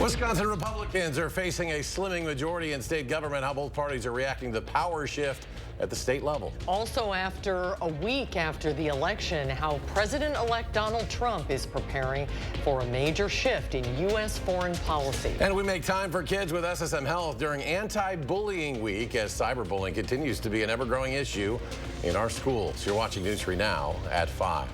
Wisconsin Republicans are facing a slimming majority in state government. How both parties are reacting to the power shift at the state level. Also, after a week after the election, how President-elect Donald Trump is preparing for a major shift in U.S. foreign policy. And we make time for kids with SSM Health during Anti-Bullying Week as cyberbullying continues to be an ever-growing issue in our schools. You're watching News 3 Now at 5.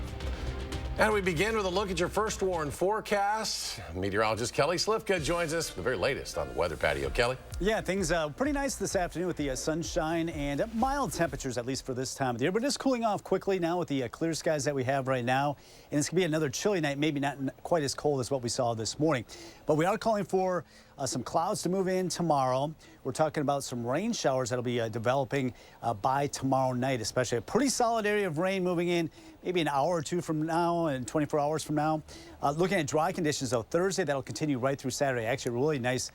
And we begin with a look at your first warn forecast. Meteorologist Kelly Slifka joins us with the very latest on the weather patio. Kelly? Yeah, things pretty nice this afternoon with the sunshine and mild temperatures, at least for this time of the year. But it's cooling off quickly now with the clear skies that we have right now. And it's going to be another chilly night, maybe not quite as cold as what we saw this morning. But we are calling for some clouds to move in tomorrow. We're talking about some rain showers that'll be developing by tomorrow night, especially a pretty solid area of rain moving in maybe an hour or two from now and 24 hours from now. Looking at dry conditions, though, Thursday, that'll continue right through Saturday. Actually, a really nice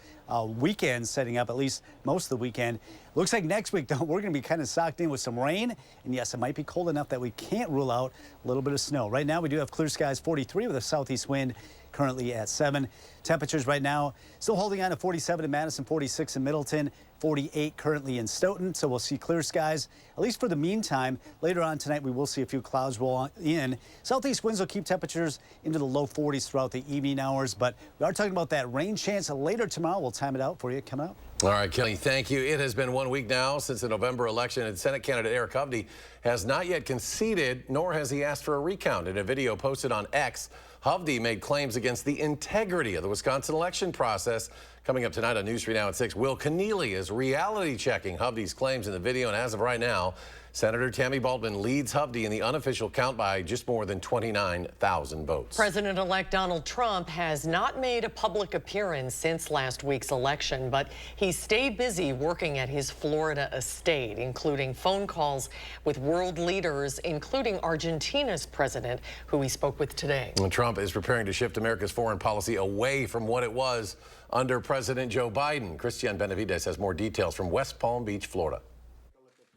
weekend setting up, at least most of the weekend. Looks like next week, though, we're going to be kind of socked in with some rain. And yes, it might be cold enough that we can't rule out a little bit of snow. Right now, we do have clear skies, 43 with a southeast wind, currently at 7. Temperatures right now still holding on to 47 in Madison, 46 in Middleton, 48 currently in Stoughton. So we'll see clear skies, at least for the meantime. Later on tonight, we will see a few clouds roll in. Southeast winds will keep temperatures into the low 40s throughout the evening hours. But we are talking about that rain chance later tomorrow. We'll time it out for you coming up. All right, Kelly, thank you. It has been 1 week now since the November election, and Senate candidate Eric Hovde has not yet conceded, nor has he asked for a recount. In a video posted on X, Hovde made claims against the integrity of the Wisconsin election process. Coming up tonight on News 3 Now at 6, Will Keneally is reality checking Hovde's claims in the video, and as of right now, Senator Tammy Baldwin leads Hovde in the unofficial count by just more than 29,000 votes. President-elect Donald Trump has not made a public appearance since last week's election, but he stayed busy working at his Florida estate, including phone calls with world leaders, including Argentina's president, who he spoke with today. And Trump is preparing to shift America's foreign policy away from what it was under President Joe Biden. Christian Benavides has more details from West Palm Beach, Florida.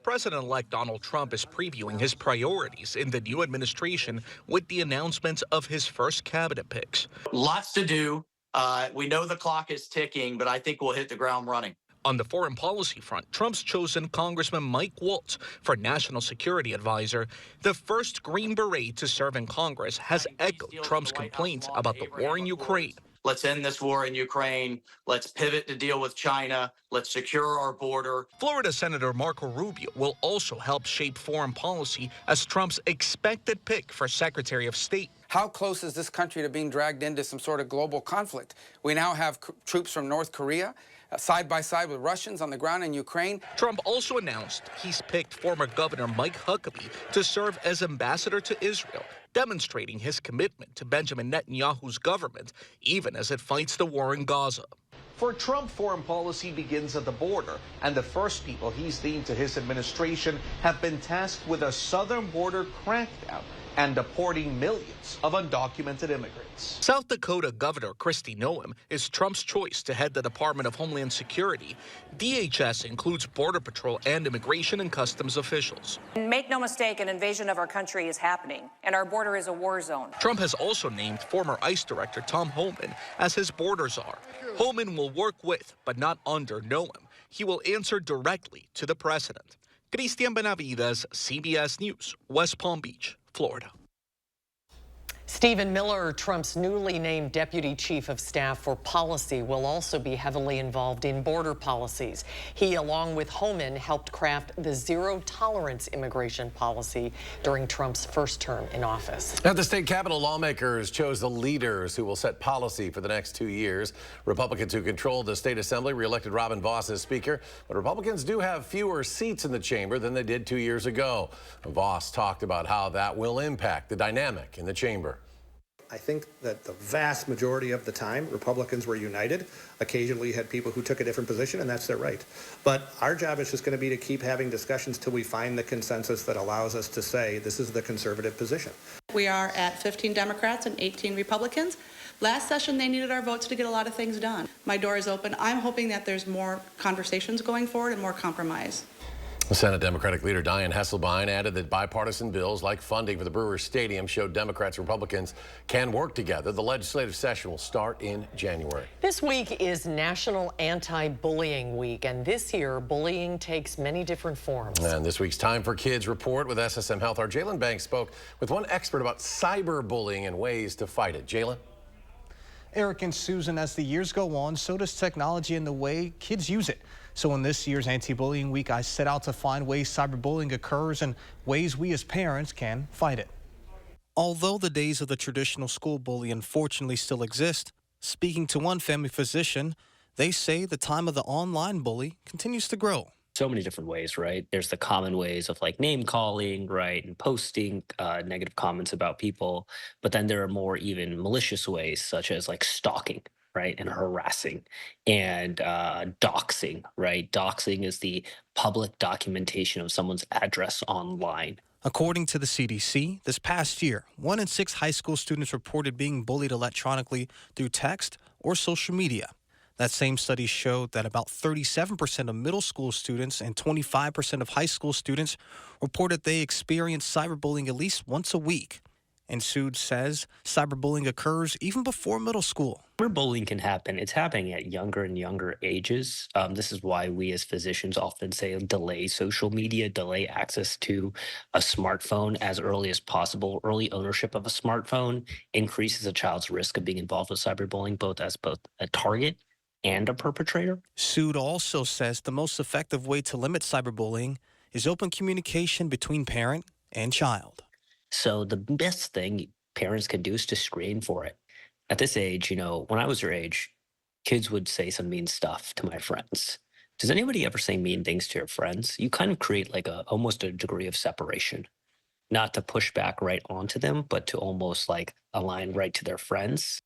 President-elect Donald Trump is previewing his priorities in the new administration with the announcement of his first cabinet picks. Lots to do. We know the clock is ticking, but I think we'll hit the ground running. On the foreign policy front, Trump's chosen Congressman Mike Waltz for National Security Advisor. The first Green Beret to serve in Congress has echoed Trump's complaints about the war in Ukraine. Let's end this war in Ukraine. Let's pivot to deal with China. Let's secure our border. Florida Senator Marco Rubio will also help shape foreign policy as Trump's expected pick for Secretary of State. How close is this country to being dragged into some sort of global conflict? We now have troops from North Korea side by side with Russians on the ground in Ukraine. Trump also announced he's picked former Governor Mike Huckabee to serve as ambassador to Israel, demonstrating his commitment to Benjamin Netanyahu's government, even as it fights the war in Gaza. For Trump, foreign policy begins at the border, and the first people he's named to his administration have been tasked with a southern border crackdown and deporting millions of undocumented immigrants. South Dakota Governor Kristi Noem is Trump's choice to head the Department of Homeland Security. DHS includes Border Patrol and Immigration and Customs officials. And make no mistake, an invasion of our country is happening, and our border is a war zone. Trump has also named former ICE Director Tom Homan as his border czar. Homan will work with, but not under, Noem. He will answer directly to the president. Christian Benavides, CBS News, West Palm Beach, Florida. Stephen Miller, Trump's newly named Deputy Chief of Staff for Policy, will also be heavily involved in border policies. He, along with Homan, helped craft the zero-tolerance immigration policy during Trump's first term in office. At the state capitol, lawmakers chose the leaders who will set policy for the next 2 years. Republicans who control the state assembly reelected Robin Vos as speaker, but Republicans do have fewer seats in the chamber than they did 2 years ago. Vos talked about how that will impact the dynamic in the chamber. I think that the vast majority of the time, Republicans were united. Occasionally you had people who took a different position, and that's their right. But our job is just going to be to keep having discussions till we find the consensus that allows us to say this is the conservative position. We are at 15 Democrats and 18 Republicans. Last session, they needed our votes to get a lot of things done. My door is open. I'm hoping that there's more conversations going forward and more compromise. Senate Democratic leader Dianne Hasselbein added that bipartisan bills like funding for the Brewers Stadium showed Democrats and Republicans can work together. The legislative session will start in January. This week is National Anti-Bullying Week, and this year, bullying takes many different forms. And this week's Time for Kids report with SSM Health, our Jalen Banks spoke with one expert about cyberbullying and ways to fight it. Jalen? Eric and Susan, as the years go on, so does technology and the way kids use it. So in this year's Anti-Bullying Week, I set out to find ways cyberbullying occurs and ways we as parents can fight it. Although the days of the traditional school bully unfortunately still exist, speaking to one family physician, they say the time of the online bully continues to grow. So many different ways, right? There's the common ways of like name calling, right, and posting negative comments about people. But then there are more even malicious ways, such as like stalking, right, and harassing, and doxing, right? Doxing is the public documentation of someone's address online. According to the CDC, this past year, 1 in 6 high school students reported being bullied electronically through text or social media. That same study showed that about 37% of middle school students and 25% of high school students reported they experienced cyberbullying at least once a week. And Sood says cyberbullying occurs even before middle school. Cyberbullying can happen. It's happening at younger and younger ages. This is why we as physicians often say delay social media, delay access to a smartphone as early as possible. Early ownership of a smartphone increases a child's risk of being involved with cyberbullying, both as a target and a perpetrator. Sood also says the most effective way to limit cyberbullying is open communication between parent and child. So the best thing parents can do is to screen for it. At this age, when I was your age, kids would say some mean stuff to my friends. Does anybody ever say mean things to your friends? You kind of create like almost a degree of separation, not to push back right onto them, but to almost like align right to their friends.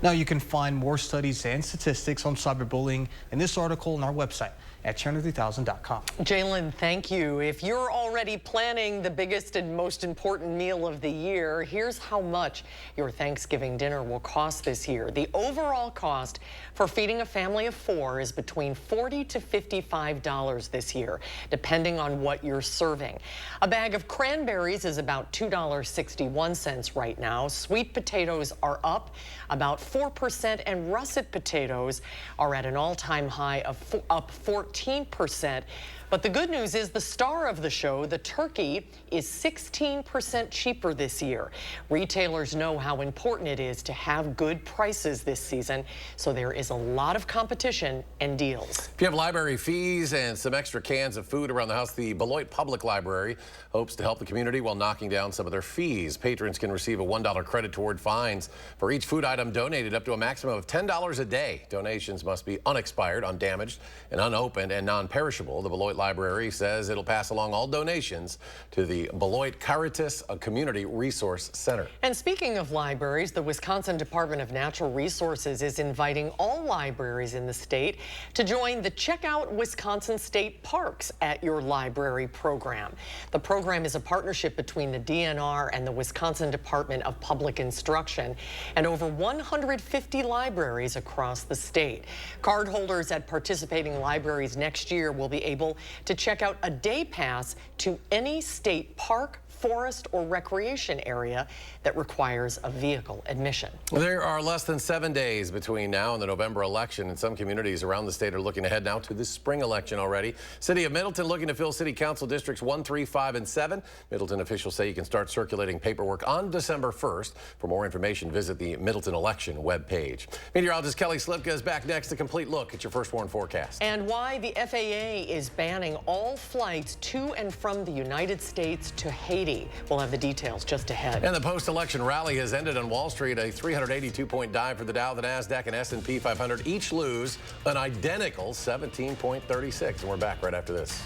Now you can find more studies and statistics on cyberbullying in this article on our website at channel3000.com. Jalen, thank you. If you're already planning the biggest and most important meal of the year, here's how much your Thanksgiving dinner will cost this year. The overall cost for feeding a family of 4 is between $40 to $55 this year, depending on what you're serving. A bag of cranberries is about $2.61 right now. Sweet potatoes are up about 4%, and russet potatoes are at an all-time high of up 14%. But the good news is the star of the show, the turkey, is 16% cheaper this year. Retailers know how important it is to have good prices this season, so there is a lot of competition and deals. If you have library fees and some extra cans of food around the house, the Beloit Public Library hopes to help the community while knocking down some of their fees. Patrons can receive a $1 credit toward fines for each food item donated, up to a maximum of $10 a day. Donations must be unexpired, undamaged, and unopened, and non-perishable. The Beloit Library says it'll pass along all donations to the Beloit Caritas Community Resource Center. And speaking of libraries, the Wisconsin Department of Natural Resources is inviting all libraries in the state to join the Check Out Wisconsin State Parks at Your Library program. The program is a partnership between the DNR and the Wisconsin Department of Public Instruction and over 150 libraries across the state. Cardholders at participating libraries next year will be able to check out a day pass to any state park, forest, or recreation area that requires a vehicle admission. There are less than 7 days between now and the November election, and some communities around the state are looking ahead now to the spring election already. City of Middleton looking to fill City Council Districts 1, 3, 5, and 7. Middleton officials say you can start circulating paperwork on December 1st. For more information, visit the Middleton election webpage. Meteorologist Kelly Slipka is back next. A complete look at your first warn forecast. And why the FAA is banning all flights to and from the United States to Haiti. We'll have the details just ahead. And the post-election rally has ended on Wall Street. A 382-point dive for the Dow, the NASDAQ, and S&P 500 each lose an identical 17.36. And we're back right after this.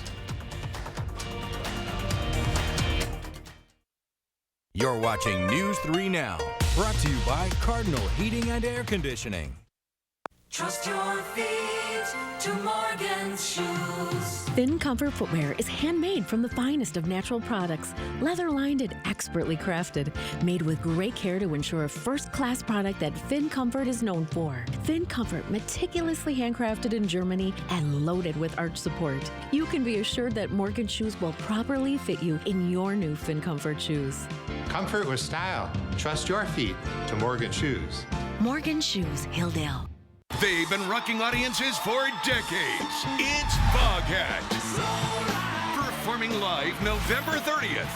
You're watching News 3 Now, brought to you by Cardinal Heating and Air Conditioning. Trust your feet to Morgan's shoes. Finn Comfort footwear is handmade from the finest of natural products, leather-lined and expertly crafted, made with great care to ensure a first-class product that Finn Comfort is known for. Finn Comfort, meticulously handcrafted in Germany and loaded with arch support. You can be assured that Morgan shoes will properly fit you in your new Finn Comfort shoes. Comfort with style. Trust your feet to Morgan Shoes. Morgan Shoes, Hilldale. They've been rocking audiences for decades. It's Foghat. Performing live November 30th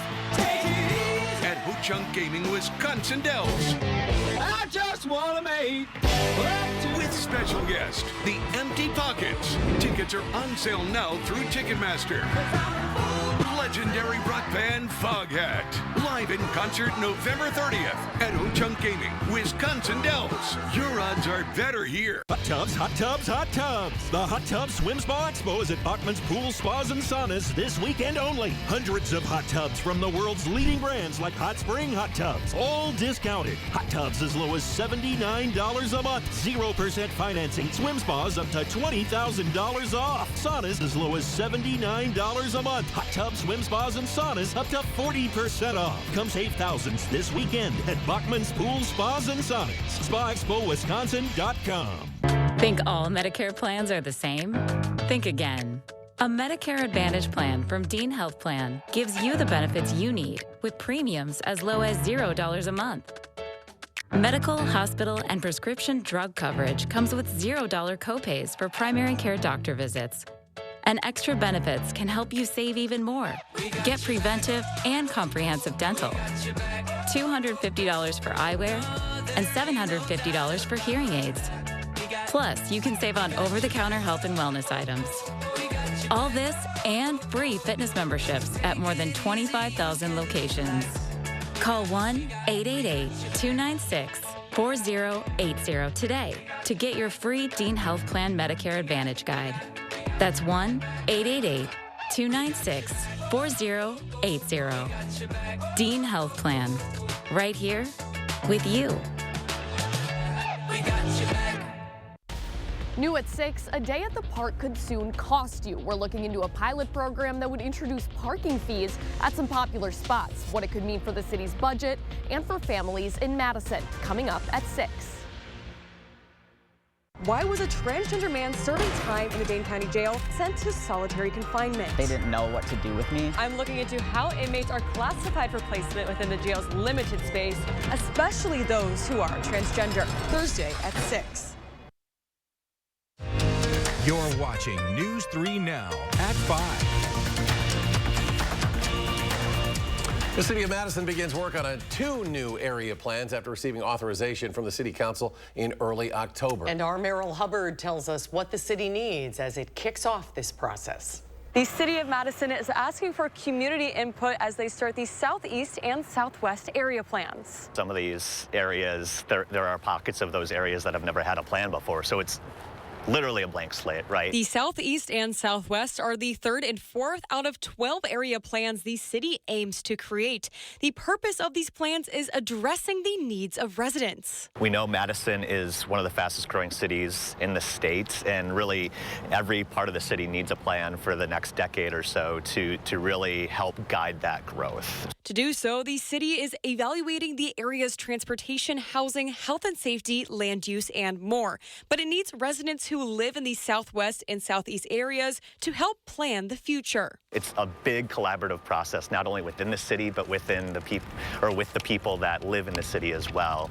at Ho Chunk Gaming, Wisconsin Dells. I just want to make With special guest, The Empty Pockets. Tickets are on sale now through Ticketmaster. Legendary rock band Foghat. Live in concert November 30th at Ho Chunk Gaming, Wisconsin Dells. Your odds are better here. Hot tubs, hot tubs, hot tubs. The Hot Tub Swim Spa Expo is at Bachman's Pool Spas and Saunas this weekend only. Hundreds of hot tubs from the world's leading brands like Hot Spring Hot Tubs, all discounted. Hot tubs as low as $79 a month. 0% financing. Swim spas up to $20,000 off. Saunas as low as $79 a month. Hot tubs, swim spas, and saunas up to 40% off. Come save thousands this weekend at Bachman's Pool Spas and Saunas. SpaExpoWisconsin.com. Think all Medicare plans are the same? Think again. A Medicare Advantage plan from Dean Health Plan gives you the benefits you need with premiums as low as $0 a month. Medical, hospital, and prescription drug coverage comes with $0 copays for primary care doctor visits. And extra benefits can help you save even more. Get preventive and comprehensive dental, $250 for eyewear, and $750 for hearing aids. Plus, you can save on over-the-counter health and wellness items. All this and free fitness memberships at more than 25,000 locations. Call 1-888-296-4080 today to get your free Dean Health Plan Medicare Advantage Guide. That's 1-888-296-4080. Dean Health Plan. Right here with you. New at 6, a day at the park could soon cost you. We're looking into a pilot program that would introduce parking fees at some popular spots, what it could mean for the city's budget and for families in Madison. Coming up at 6. Why was a transgender man serving time in the Dane County Jail sent to solitary confinement? They didn't know what to do with me. I'm looking into how inmates are classified for placement within the jail's limited space, especially those who are transgender. Thursday at 6. You're watching News 3 Now at 5. The city of Madison begins work on 2 new area plans after receiving authorization from the city council in early October. And our Merrill Hubbard tells us what the city needs as it kicks off this process. The city of Madison is asking for community input as they start the southeast and southwest area plans. Some of these areas, there are pockets of those areas that have never had a plan before, so it's literally a blank slate, right? The southeast and southwest are the 3rd and 4th out of 12 area plans the city aims to create. The purpose of these plans is addressing the needs of residents. We know Madison is one of the fastest growing cities in the state, and really every part of the city needs a plan for the next decade or so to really help guide that growth. To do so, the city is evaluating the area's transportation, housing, health and safety, land use, and more. But it needs residents who live in the southwest and southeast areas to help plan the future. It's a big collaborative process, not only within the city, but within the people, or with the people that live in the city as well.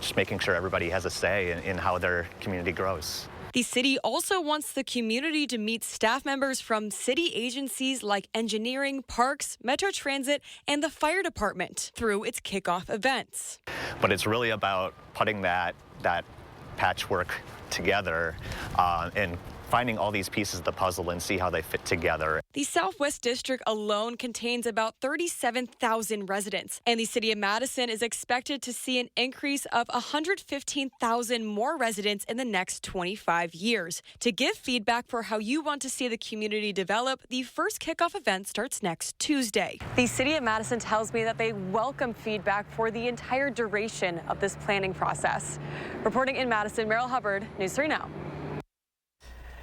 Just making sure everybody has a say in how their community grows. The city also wants the community to meet staff members from city agencies like engineering, parks, Metro Transit, and the fire department through its kickoff events. But it's really about putting that patchwork together and finding all these pieces of the puzzle and see how they fit together. The Southwest District alone contains about 37,000 residents, and the city of Madison is expected to see an increase of 115,000 more residents in the next 25 years. To give feedback for how you want to see the community develop, the first kickoff event starts next Tuesday. The city of Madison tells me that they welcome feedback for the entire duration of this planning process. Reporting in Madison, Meryl Hubbard, News 3 Now.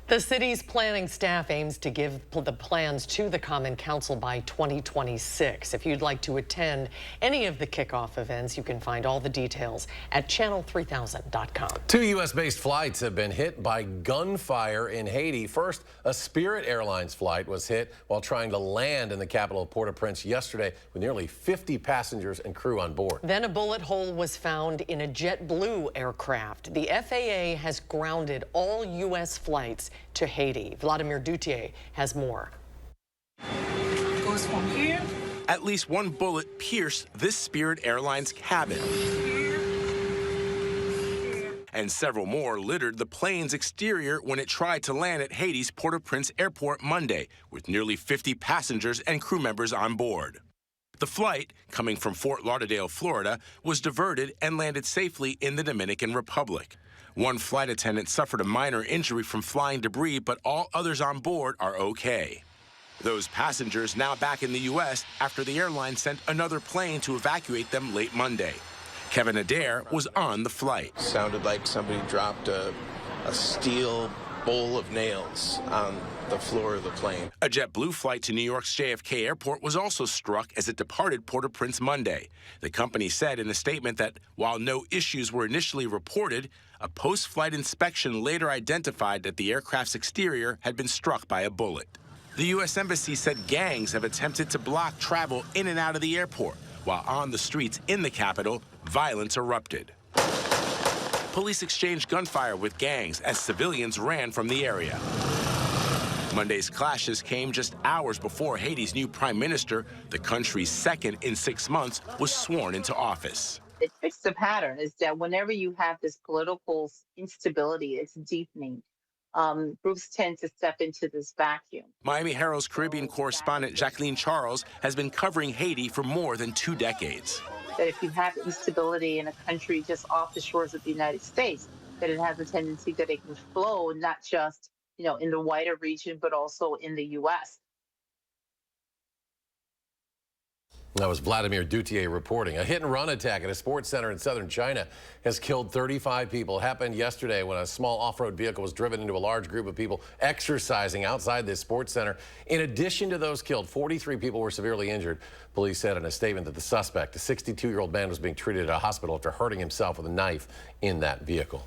The city's planning staff aims to give the plans to the Common Council by 2026. If you'd like to attend any of the kickoff events, you can find all the details at channel3000.com. 2 U.S.-based flights have been hit by gunfire in Haiti. First, a Spirit Airlines flight was hit while trying to land in the capital of Port-au-Prince yesterday with nearly 50 passengers and crew on board. Then a bullet hole was found in a JetBlue aircraft. The FAA has grounded all U.S. flights to Haiti. Vladimir Duthier has more. Goes from here. At least one bullet pierced this Spirit Airlines cabin. And several more littered the plane's exterior when it tried to land at Haiti's Port-au-Prince airport Monday, with nearly 50 passengers and crew members on board. The flight, coming from Fort Lauderdale, Florida, was diverted and landed safely in the Dominican Republic. One flight attendant suffered a minor injury from flying debris, but all others on board are okay. Those passengers now back in the U.S. after the airline sent another plane to evacuate them late Monday. Kevin Adair was on the flight. Sounded like somebody dropped a steel bowl of nails on the floor of the plane. A JetBlue flight to New York's JFK Airport was also struck as it departed Port-au-Prince Monday. The company said in a statement that while no issues were initially reported, a post-flight inspection later identified that the aircraft's exterior had been struck by a bullet. The U.S. Embassy said gangs have attempted to block travel in and out of the airport, while on the streets in the capital, violence erupted. Police exchanged gunfire with gangs as civilians ran from the area. Monday's clashes came just hours before Haiti's new prime minister, the country's second in 6 months, was sworn into office. It fits the pattern is that whenever you have this political instability, it's deepening. Groups tend to step into this vacuum. Miami Herald's Caribbean correspondent Jacqueline Charles has been covering Haiti for more than 2 decades. That if you have instability in a country just off the shores of the United States, that it has a tendency that it can flow not just, in the wider region, but also in the U.S. That was Vladimir Duthier reporting. A hit-and-run attack at a sports center in southern China has killed 35 people. It happened yesterday when a small off-road vehicle was driven into a large group of people exercising outside this sports center. In addition to those killed, 43 people were severely injured. Police said in a statement that the suspect, a 62-year-old man, was being treated at a hospital after hurting himself with a knife in that vehicle.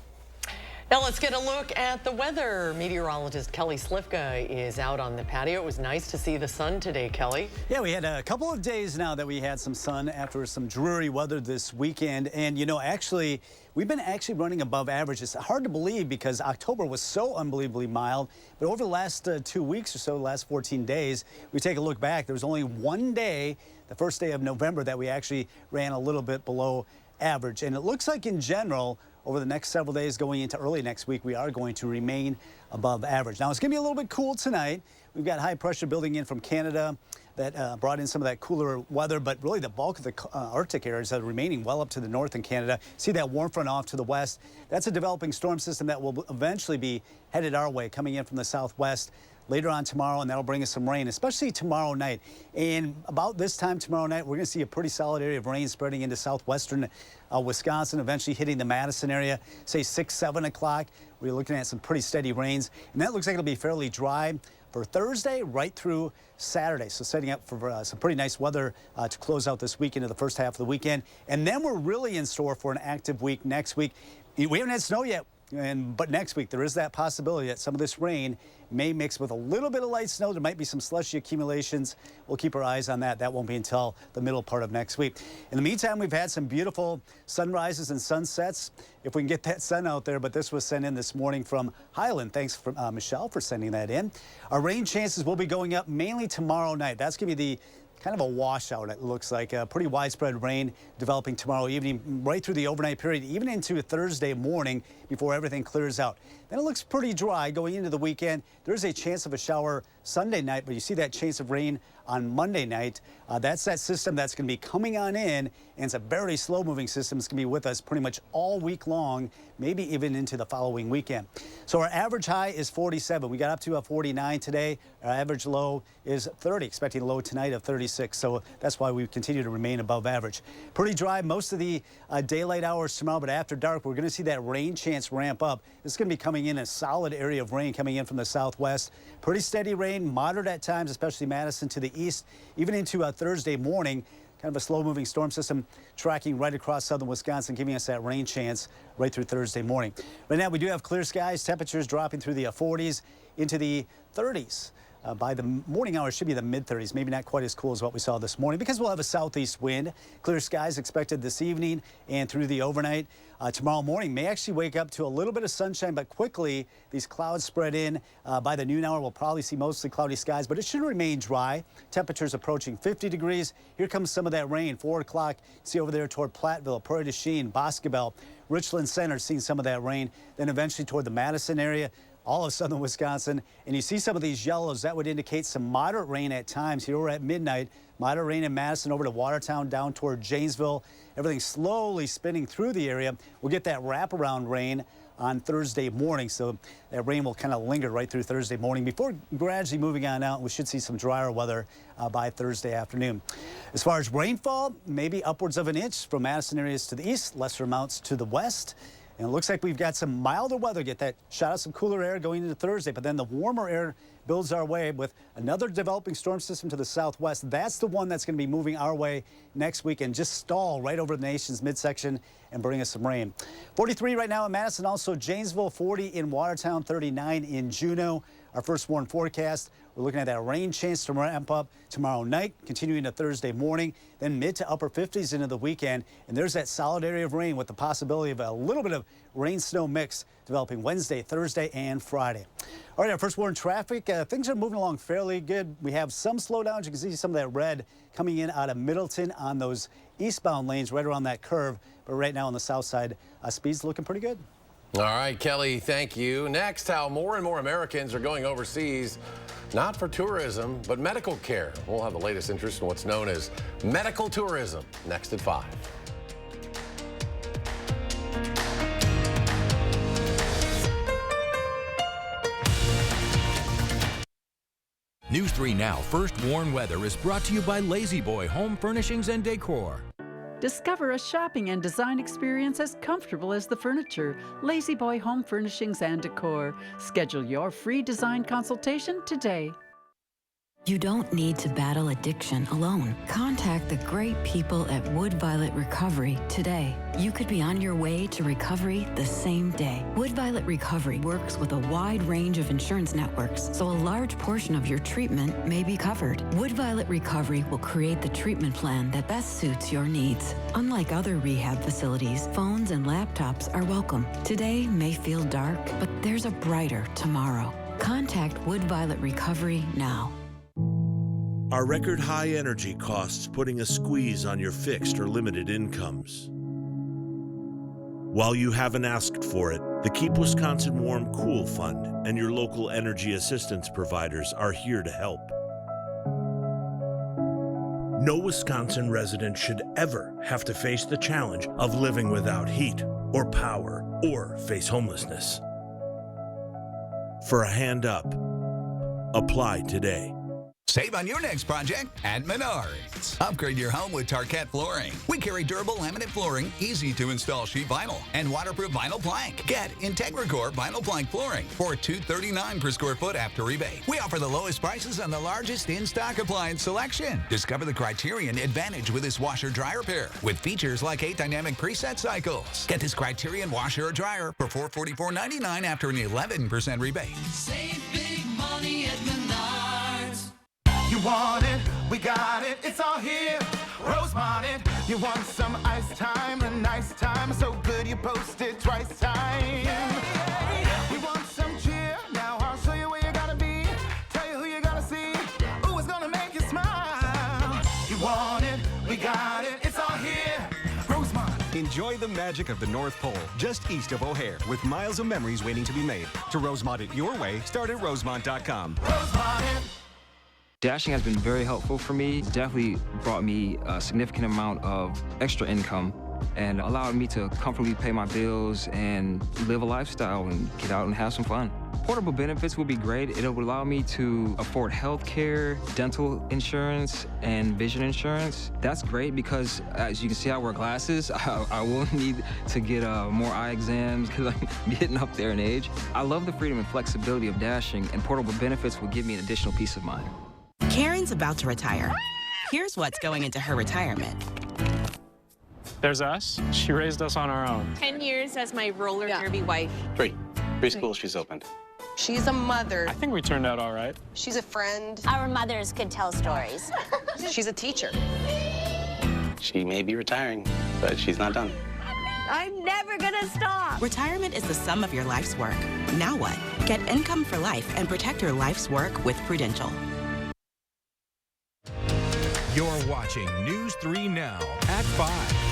Now let's get a look at the weather. Meteorologist Kelly Slifka is out on the patio. It was nice to see the sun today, Kelly. Yeah, we had a couple of days now that we had some sun after some dreary weather this weekend. And, actually, we've been running above average. It's hard to believe because October was so unbelievably mild. But over the last 2 weeks or so, the last 14 days, we take a look back. There was only one day, the first day of November, that we actually ran a little bit below average. And it looks like in general, over the next several days going into early next week, we are going to remain above average. Now, it's going to be a little bit cool tonight. We've got high pressure building in from Canada that brought in some of that cooler weather, but really the bulk of the Arctic areas are remaining well up to the north in Canada. See that warm front off to the west. That's a developing storm system that will eventually be headed our way, coming in from the southwest later on tomorrow, and that'll bring us some rain, especially tomorrow night. And about this time tomorrow night, we're going to see a pretty solid area of rain spreading into southwestern Wisconsin, eventually hitting the Madison area, say 6, 7 o'clock. We're looking at some pretty steady rains, and that looks like it'll be fairly dry for Thursday right through Saturday. So setting up for some pretty nice weather to close out this weekend of the first half of the weekend. And then we're really in store for an active week next week. We haven't had snow yet. But next week, there is that possibility that some of this rain may mix with a little bit of light snow. There might be some slushy accumulations. We'll keep our eyes on that. That won't be until the middle part of next week. In the meantime, we've had some beautiful sunrises and sunsets, if we can get that sun out there. But this was sent in this morning from Highland. Thanks for Michelle for sending that in. Our rain chances will be going up mainly tomorrow night. That's going to be kind of a washout, it looks like. Pretty widespread rain developing tomorrow evening, right through the overnight period, even into Thursday morning before everything clears out. Then it looks pretty dry going into the weekend. There's a chance of a shower Sunday night, but you see that chance of rain on Monday night. That's that system that's going to be coming on in, and it's a very slow-moving system. It's going to be with us pretty much all week long, maybe even into the following weekend. So our average high is 47. We got up to 49 today. Our average low is 30, expecting a low tonight of 36. So that's why we continue to remain above average. Pretty dry most of the daylight hours tomorrow, but after dark, we're going to see that rain chance ramp up. It's going to be coming in a solid area of rain coming in from the southwest. Pretty steady rain, moderate at times, especially Madison to the east, even into Thursday morning. Kind of a slow-moving storm system tracking right across southern Wisconsin, giving us that rain chance right through Thursday morning. Right now, we do have clear skies, temperatures dropping through the 40s into the 30s. By the morning hours, should be the mid-30s, maybe not quite as cool as what we saw this morning because we'll have a southeast wind. Clear skies expected this evening and through the overnight. Tomorrow morning may actually wake up to a little bit of sunshine, but quickly these clouds spread in. By the noon hour, we'll probably see mostly cloudy skies, but it should remain dry. Temperatures approaching 50 degrees. Here comes some of that rain. 4 o'clock, see over there toward Platteville, Prairie du Chien, Boscobel, Richland Center, seeing some of that rain. Then eventually toward the Madison area, all of southern Wisconsin, and you see some of these yellows. That would indicate some moderate rain at times. Here we're at midnight. Moderate rain in Madison over to Watertown, down toward Janesville. Everything slowly spinning through the area. We'll get that wraparound rain on Thursday morning, so that rain will kind of linger right through Thursday morning before gradually moving on out. We should see some drier weather by Thursday afternoon. As far as rainfall, maybe upwards of an inch from Madison areas to the east, lesser amounts to the west. And it looks like we've got some milder weather. Get that shot of some cooler air going into Thursday, but then the warmer air builds our way with another developing storm system to the southwest. That's the one that's going to be moving our way next week and just stall right over the nation's midsection and bring us some rain. 43 right now in Madison, also Janesville, 40 in Watertown, 39 in Juneau. Our first warn forecast, we're looking at that rain chance to ramp up tomorrow night, continuing to Thursday morning, then mid to upper 50s into the weekend. And there's that solid area of rain with the possibility of a little bit of rain-snow mix developing Wednesday, Thursday, and Friday. All right, our first warn traffic. Things are moving along fairly good. We have some slowdowns. You can see some of that red coming in out of Middleton on those eastbound lanes right around that curve. But right now on the south side, speed's looking pretty good. All right, Kelly, thank you. Next, how more and more Americans are going overseas, not for tourism, but medical care. We'll have the latest interest in what's known as medical tourism next at 5. News 3 Now First Warn Weather is brought to you by Lazy Boy Home Furnishings and Decor. Discover a shopping and design experience as comfortable as the furniture. Lazy Boy Home Furnishings and Decor. Schedule your free design consultation today. You don't need to battle addiction alone. Contact the great people at Wood Violet Recovery today. You could be on your way to recovery the same day. Wood Violet Recovery works with a wide range of insurance networks, so a large portion of your treatment may be covered. Wood Violet Recovery will create the treatment plan that best suits your needs. Unlike other rehab facilities, phones and laptops are welcome. Today may feel dark, but there's a brighter tomorrow. Contact Wood Violet Recovery now. Are record high energy costs putting a squeeze on your fixed or limited incomes? While you haven't asked for it, the Keep Wisconsin Warm Cool Fund and your local energy assistance providers are here to help. No Wisconsin resident should ever have to face the challenge of living without heat or power or face homelessness. For a hand up, apply today. Save on your next project at Menards. Upgrade your home with Tarkett flooring. We carry durable laminate flooring, easy to install sheet vinyl, and waterproof vinyl plank. Get IntegraCore vinyl plank flooring for $239 per square foot after rebate. We offer the lowest prices on the largest in-stock appliance selection. Discover the Criterion Advantage with this washer dryer pair with features like 8 dynamic preset cycles. Get this Criterion washer or dryer for $444.99 after an 11% rebate. Save big money at Menards. You want it, we got it, it's all here. Rosemont it, you want some ice time, a nice time, so good you post it twice time. You want some cheer, now I'll show you where you gotta be. Tell you who you gotta see, ooh, it's gonna make you smile. Enjoy the magic of the North Pole, just east of O'Hare, with miles of memories waiting to be made. To Rosemont it your way, start at rosemont.com. Dashing has been very helpful for me. Definitely brought me a significant amount of extra income and allowed me to comfortably pay my bills and live a lifestyle and get out and have some fun. Portable benefits would be great. It would allow me to afford health care, dental insurance, and vision insurance. That's great because, as you can see, I wear glasses. I will need to get more eye exams because I'm getting up there in age. I love the freedom and flexibility of Dashing, and portable benefits will give me an additional peace of mind. Karen's about to retire. Here's what's going into her retirement. There's us. She raised us on our own. 10 years as my roller derby wife. 3 preschools she's opened. She's a mother. I think we turned out all right. She's a friend. Our mothers could tell stories. She's a teacher. She may be retiring, but she's not done. I'm never gonna stop. Retirement is the sum of your life's work. Now what? Get income for life and protect your life's work with Prudential. You're watching News 3 Now at 5.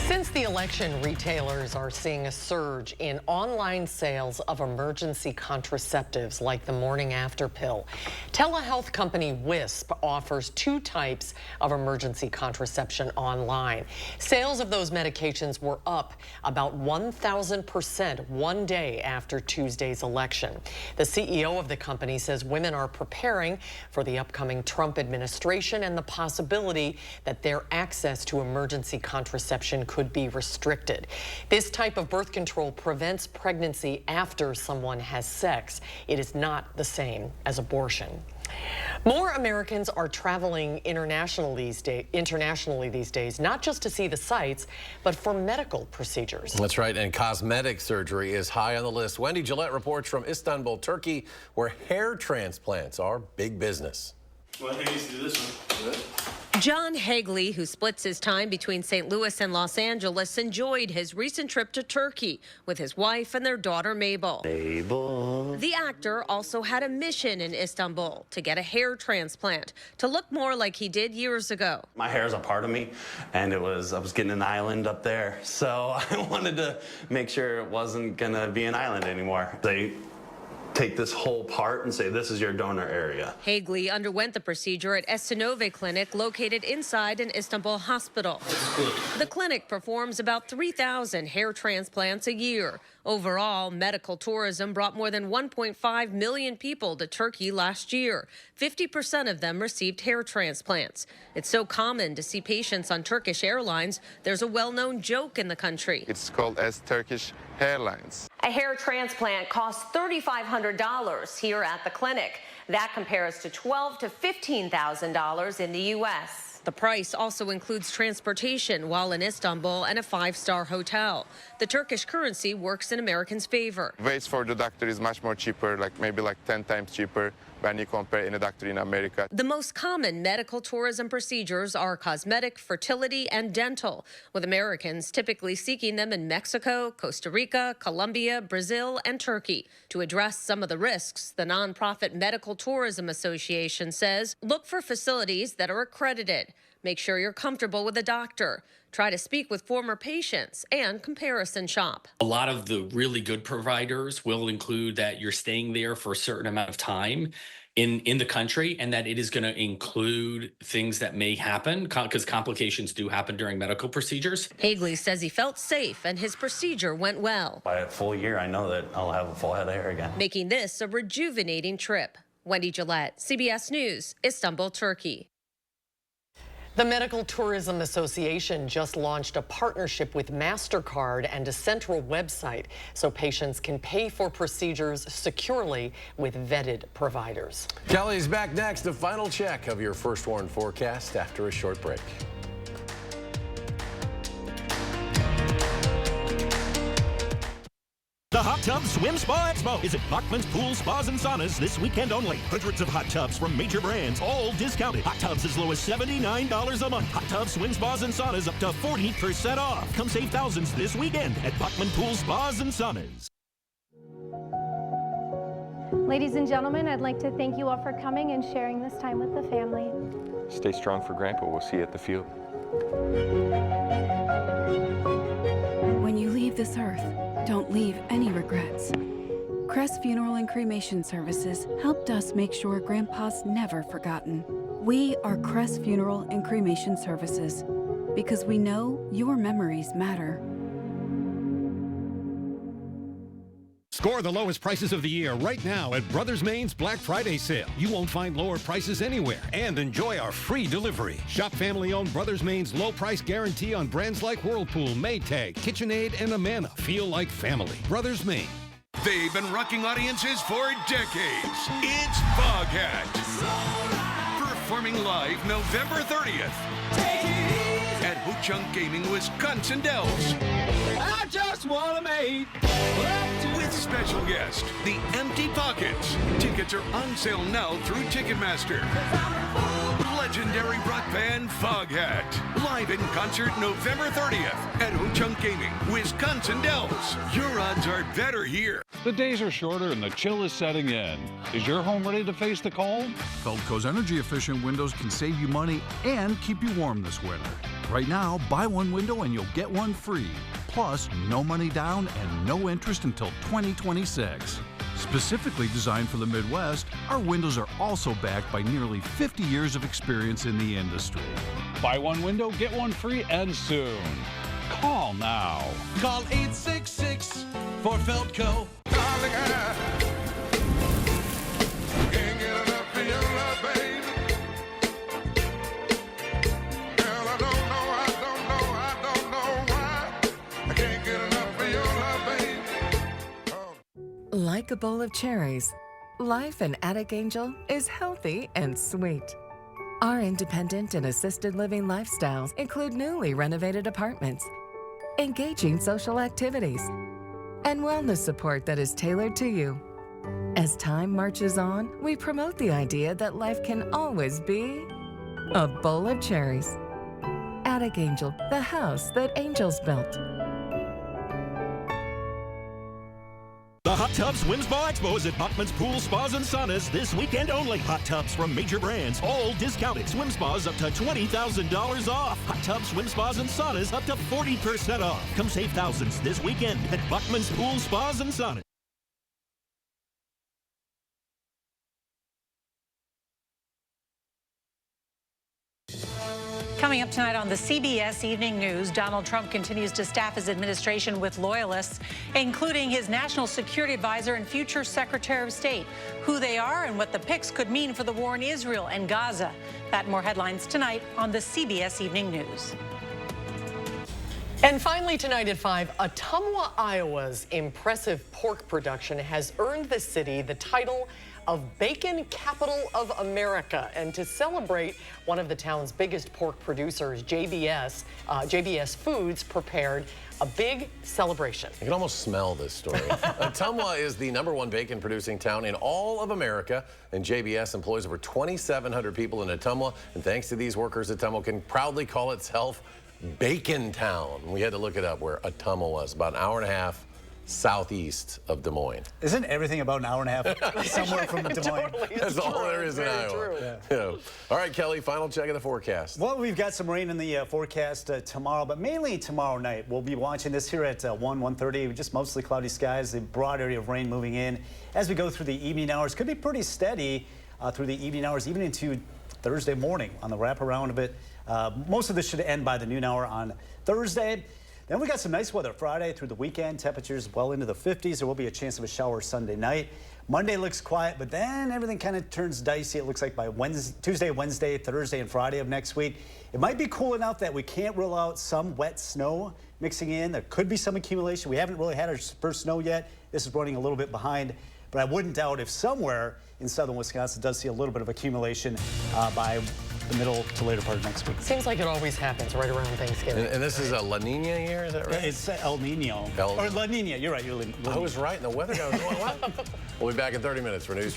Since the election, retailers are seeing a surge in online sales of emergency contraceptives like the morning after pill. Telehealth company WISP offers 2 types of emergency contraception online. Sales of those medications were up about 1,000% one day after Tuesday's election. The CEO of the company says women are preparing for the upcoming Trump administration and the possibility that their access to emergency contraception could be restricted. This type of birth control prevents pregnancy after someone has sex. It is not the same as abortion. More Americans are traveling internationally these days, not just to see the sights, but for medical procedures. That's right, and cosmetic surgery is high on the list. Wendy Gillette reports from Istanbul, Turkey, where hair transplants are big business. Well, I think do this one. Good. John Hagley, who splits his time between St. Louis and Los Angeles, enjoyed his recent trip to Turkey with his wife and their daughter Mabel. The actor also had a mission in Istanbul to get a hair transplant to look more like he did years ago. My hair is a part of me, and I was getting an island up there, so I wanted to make sure it wasn't gonna be an island anymore. They take this whole part and say, this is your donor area. Hagley underwent the procedure at Esenove Clinic, located inside an Istanbul hospital. The clinic performs about 3,000 hair transplants a year. Overall, medical tourism brought more than 1.5 million people to Turkey last year. 50% of them received hair transplants. It's so common to see patients on Turkish Airlines, there's a well-known joke in the country. It's called as Turkish Airlines. A hair transplant costs $3,500 here at the clinic. That compares to $12,000 to $15,000 in the U.S. The price also includes transportation while in Istanbul and a 5-star hotel. The Turkish currency works in Americans' favor. Ways for the doctor is much more cheaper, maybe 10 times cheaper when you compare any doctor in America. The most common medical tourism procedures are cosmetic, fertility, and dental, with Americans typically seeking them in Mexico, Costa Rica, Colombia, Brazil, and Turkey. To address some of the risks, the nonprofit Medical Tourism Association says, look for facilities that are accredited. Make sure you're comfortable with a doctor. Try to speak with former patients and comparison shop. A lot of the really good providers will include that you're staying there for a certain amount of time in the country, and that it is going to include things that may happen because complications do happen during medical procedures. Hagley says he felt safe and his procedure went well. By a full year, I know that I'll have a full head of hair again. Making this a rejuvenating trip. Wendy Gillette, CBS News, Istanbul, Turkey. The Medical Tourism Association just launched a partnership with MasterCard and a central website so patients can pay for procedures securely with vetted providers. Kelly's back next. A final check of your First Warn forecast after a short break. The Hot Tub Swim Spa Expo is at Bachman's Pool Spas and Saunas this weekend only. Hundreds of hot tubs from major brands, all discounted. Hot tubs as low as $79 a month. Hot tub swim spas and saunas up to 40% off. Come save thousands this weekend at Bachman Pool Spas and Saunas. Ladies and gentlemen, I'd like to thank you all for coming and sharing this time with the family. Stay strong for Grandpa. We'll see you at the field. When you leave this earth, don't leave any regrets. Crest Funeral and Cremation Services helped us make sure Grandpa's never forgotten. We are Crest Funeral and Cremation Services because we know your memories matter. Score the lowest prices of the year right now at Brothers Main's Black Friday sale. You won't find lower prices anywhere and enjoy our free delivery. Shop family-owned Brothers Main's low price guarantee on brands like Whirlpool, Maytag, KitchenAid, and Amana. Feel like family. Brothers Main. They've been rocking audiences for decades. It's Foghat. Performing live November 30th at Ho-Chunk Gaming, Wisconsin Dells. I just want to make with special guest, The Empty Pockets. Tickets are on sale now through Ticketmaster. Legendary rock band Foghat. Live in concert November 30th at Ho-Chunk Gaming, Wisconsin Dells. Your odds are better here. The days are shorter and the chill is setting in. Is your home ready to face the cold? Feldco's energy-efficient windows can save you money and keep you warm this winter. Right now, buy one window and you'll get one free. Plus, no money down and no interest until 2026. Specifically designed for the Midwest, our windows are also backed by nearly 50 years of experience in the industry. Buy one window, get one free, and soon. Call now. Call 866 for Feldco. Can't get enough of your love, baby. Girl, I don't know why. I can't get enough of your love, baby. Like a bowl of cherries, life in Attic Angel is healthy and sweet. Our independent and assisted living lifestyles include newly renovated apartments, engaging social activities, and wellness support that is tailored to you. As time marches on, we promote the idea that life can always be a bowl of cherries. Attic Angel, the house that angels built. The Hot Tub Swim Spa Expo is at Buckman's Pool Spas and Saunas this weekend only. Hot tubs from major brands, all discounted. Swim spas up to $20,000 off. Hot tub swim spas and saunas up to 40% off. Come save thousands this weekend at Buckman's Pool Spas and Saunas. Coming up tonight on the CBS Evening News, Donald Trump continues to staff his administration with loyalists, including his national security advisor and future Secretary of State. Who they are and what the picks could mean for the war in Israel and Gaza. That and more headlines tonight on the CBS Evening News. And finally tonight at 5, Ottumwa, Iowa's impressive pork production has earned the city the title of Bacon Capital of America. And to celebrate, one of the town's biggest pork producers, JBS Foods, prepared a big celebration. You can almost smell this story. Ottumwa is the #1 bacon producing town in all of America, and JBS employs over 2,700 people in Ottumwa. And thanks to these workers, Ottumwa can proudly call itself Bacon Town. We had to look it up where Ottumwa was, about an hour and a half southeast of Des Moines. Isn't everything about an hour and a half somewhere from Des Moines? Totally, that's all there is in Iowa. Yeah. All right, Kelly, final check of the forecast. Well, we've got some rain in the forecast tomorrow, but mainly tomorrow night. We'll be watching this here at 1:30. Just mostly cloudy skies, a broad area of rain moving in. As we go through the evening hours, could be pretty steady through the evening hours, even into Thursday morning on the wraparound a bit. Most of this should end by the noon hour on Thursday. Then we got some nice weather Friday through the weekend. Temperatures well into the 50s. There will be a chance of a shower Sunday night. Monday looks quiet, but then everything kind of turns dicey. It looks like by Tuesday, Wednesday, Thursday, and Friday of next week. It might be cool enough that we can't rule out some wet snow mixing in. There could be some accumulation. We haven't really had our first snow yet. This is running a little bit behind, but I wouldn't doubt if somewhere in southern Wisconsin does see a little bit of accumulation by the middle to later part of next week. Seems like it always happens right around Thanksgiving. And this is a La Nina year, is that right? It's El Nino. Or La Nina, you're right. I was right, and the weather guy was going, what? We'll be back in 30 minutes for news.